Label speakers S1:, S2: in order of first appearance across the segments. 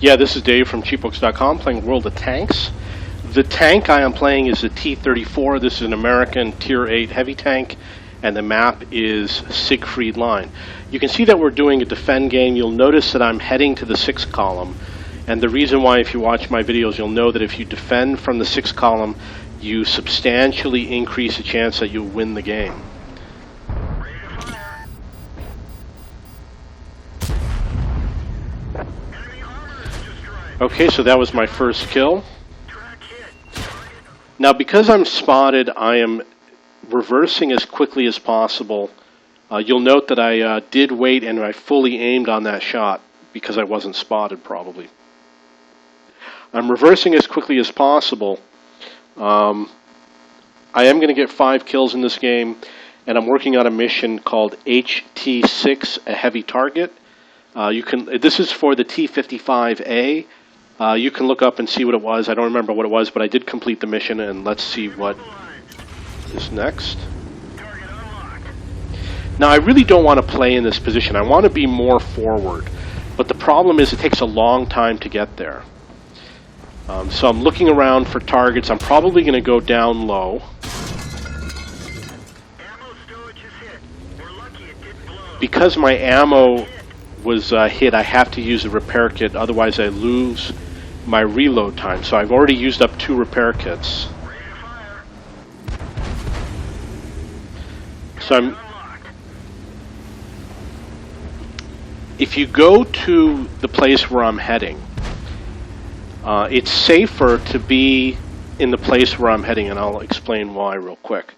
S1: Yeah, this is Dave from cheapbooks.com playing World of Tanks. The tank I am playing is the T34. This is an American Tier 8 heavy tank, and the map is Siegfried Line. You can see that we're doing a defend game. You'll notice that I'm heading to the 6th column, and the reason why, if you watch my videos, you'll know that if you defend from the 6th column, you substantially increase the chance that you'll win the game. Okay, so that was my first kill. Now, because I'm spotted, I am reversing as quickly as possible. You'll note that I did wait and I fully aimed on that shot because I wasn't spotted, probably. I'm reversing as quickly as possible. I am going to get 5 kills in this game, and I'm working on a mission called HT6, a heavy target. This is for the T55A. You can look up and see what it was. I don't remember what it was, but I did complete the mission, and let's see what is next. Now, I really don't want to play in this position. I want to be more forward, but the problem is it takes a long time to get there. So I'm looking around for targets. I'm probably going to go down low. Because my ammo was hit, I have to use a repair kit, otherwise I lose my reload time. So I've already used up 2 repair kits. So if you go to the place where I'm heading, it's safer to be in the place where I'm heading, and I'll explain why real quick.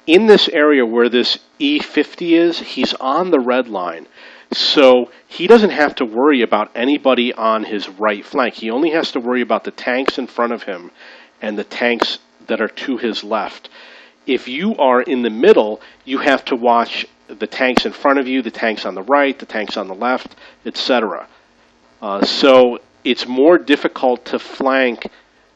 S1: In this area where this E50 is, he's on the red line. So he doesn't have to worry about anybody on his right flank. He only has to worry about the tanks in front of him and the tanks that are to his left. If you are in the middle, you have to watch the tanks in front of you, the tanks on the right, the tanks on the left, etc. So it's more difficult to flank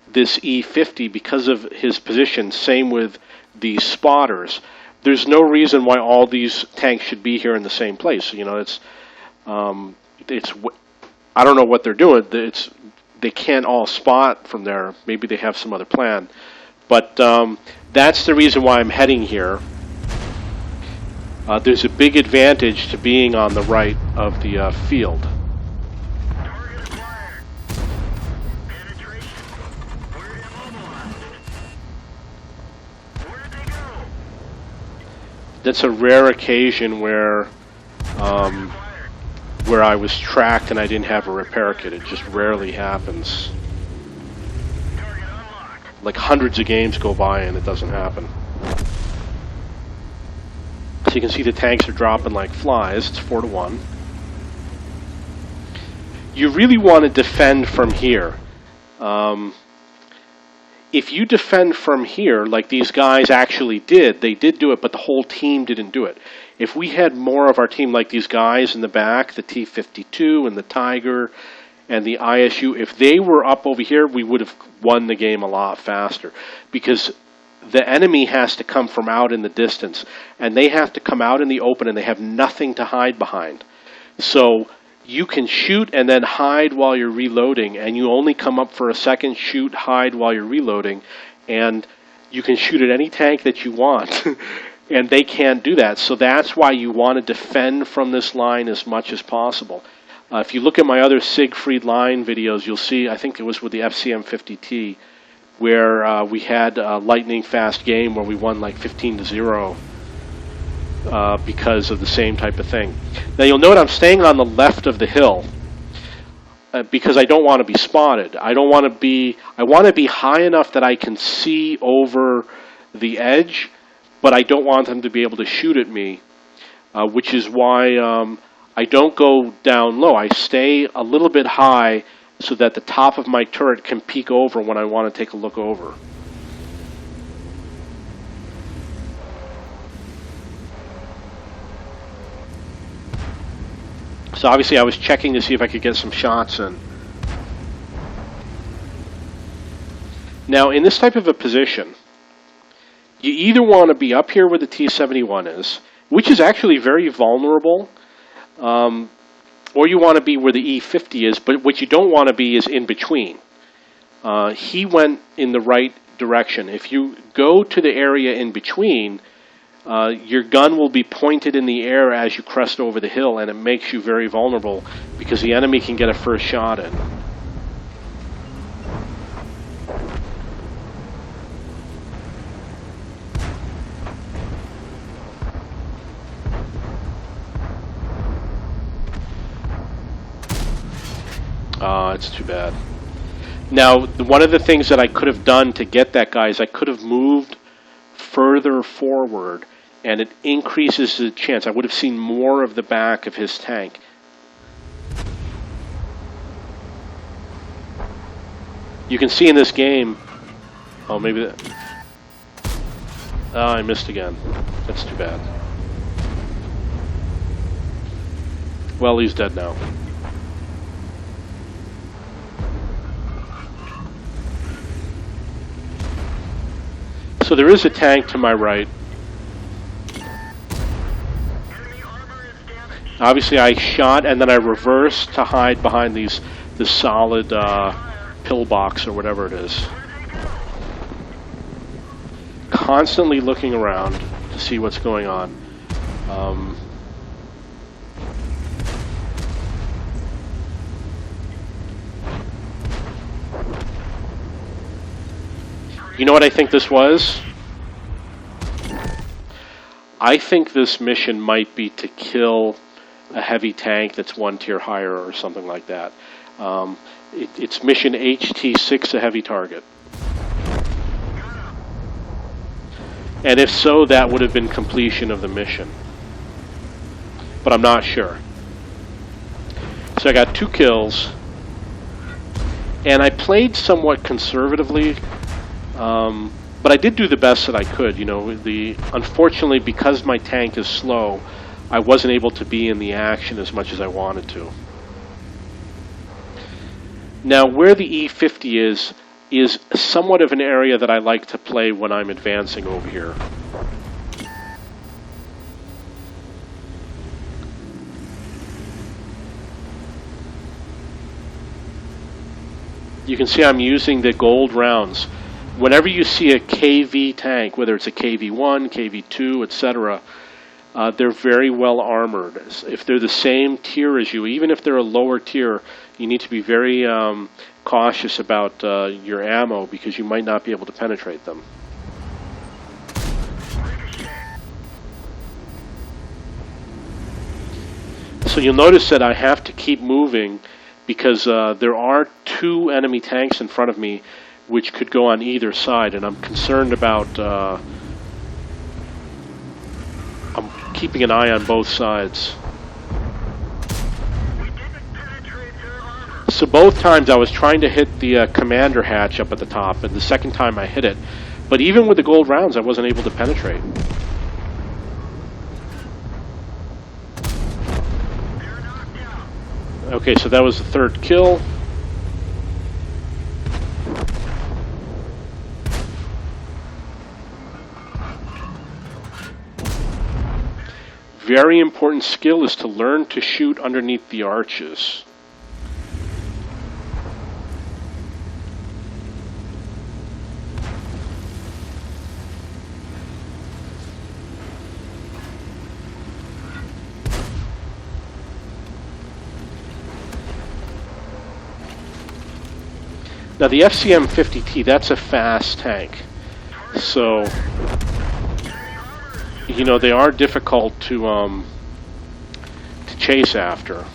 S1: this E50 because of his position. Same with the spotters. There's no reason why all these tanks should be here in the same place. You know, I don't know what they're doing. They can't all spot from there. Maybe they have some other plan. But that's the reason why I'm heading here. There's a big advantage to being on the right of the field. That's a rare occasion where I was tracked and I didn't have a repair kit. It just rarely happens. Like hundreds of games go by and it doesn't happen. So you can see the tanks are dropping like flies. It's 4-1. You really want to defend from here. If you defend from here, like these guys actually did, they did do it, but the whole team didn't do it. If we had more of our team, like these guys in the back, the T52 and the Tiger and the ISU, if they were up over here, we would have won the game a lot faster. Because the enemy has to come from out in the distance, and they have to come out in the open, and they have nothing to hide behind. So you can shoot and then hide while you're reloading, and you only come up for a second, shoot, hide while you're reloading, and you can shoot at any tank that you want, and they can't do that. So that's why you want to defend from this line as much as possible. If you look at my other Siegfried Line videos, you'll see, I think it was with the FCM50T, where we had a lightning fast game where we won like 15-0. Because of the same type of thing. Now you'll note I'm staying on the left of the hill because I don't want to be spotted. I want to be high enough that I can see over the edge, but I don't want them to be able to shoot at me, which is why I don't go down low. I stay a little bit high so that the top of my turret can peek over when I want to take a look over. So obviously I was checking to see if I could get some shots in. Now in this type of a position, you either want to be up here where the T-71 is, which is actually very vulnerable. or you want to be where the E50 is, but what you don't want to be is in between. He went in the right direction. If you go to the area in between, your gun will be pointed in the air as you crest over the hill, and it makes you very vulnerable because the enemy can get a first shot in. It's too bad. Now, one of the things that I could have done to get that guy is I could have moved further forward, and it increases the chance. I would have seen more of the back of his tank. You can see in this game... Oh, maybe that... Oh, I missed again. That's too bad. Well, he's dead now. So there is a tank to my right. Obviously I shot and then I reversed to hide behind this solid pillbox or whatever it is. Constantly looking around to see what's going on. You know what I think this was? I think this mission might be to kill a heavy tank that's one tier higher or something like that. It's mission HT6, a heavy target. And if so, that would have been completion of the mission. But I'm not sure. So I got 2 kills. And I played somewhat conservatively. But I did do the best that I could. You know, unfortunately, because my tank is slow, I wasn't able to be in the action as much as I wanted to. Now, where the E50 is somewhat of an area that I like to play when I'm advancing over here. You can see I'm using the gold rounds. Whenever you see a KV tank, whether it's a KV1, KV2, etc., they're very well armored. If they're the same tier as you, even if they're a lower tier, you need to be very cautious about your ammo because you might not be able to penetrate them. So you'll notice that I have to keep moving because there are 2 enemy tanks in front of me which could go on either side, and I'm concerned about I'm keeping an eye on both sides. So both times I was trying to hit the commander hatch up at the top, and the second time I hit it. But even with the gold rounds, I wasn't able to penetrate. Okay, so that was the 3rd kill. Very important skill is to learn to shoot underneath the arches. Now the FCM-50T, that's a fast tank. So, you know, they are difficult to chase after.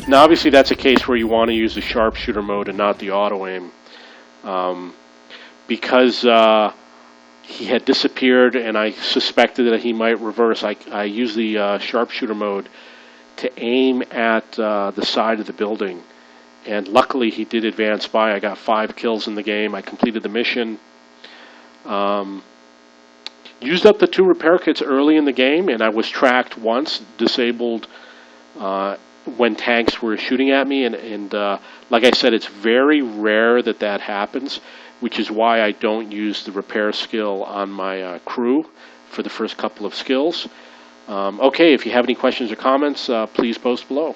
S1: Now, obviously, that's a case where you want to use the sharpshooter mode and not the auto aim, because he had disappeared, and I suspected that he might reverse. I used the sharpshooter mode to aim at the side of the building, and luckily he did advance by. I got 5 kills in the game. I completed the mission. Used up the 2 repair kits early in the game, and I was tracked once, disabled when tanks were shooting at me, and like I said, it's very rare that that happens, which is why I don't use the repair skill on my crew for the first couple of skills. Okay, if you have any questions or comments, please post below.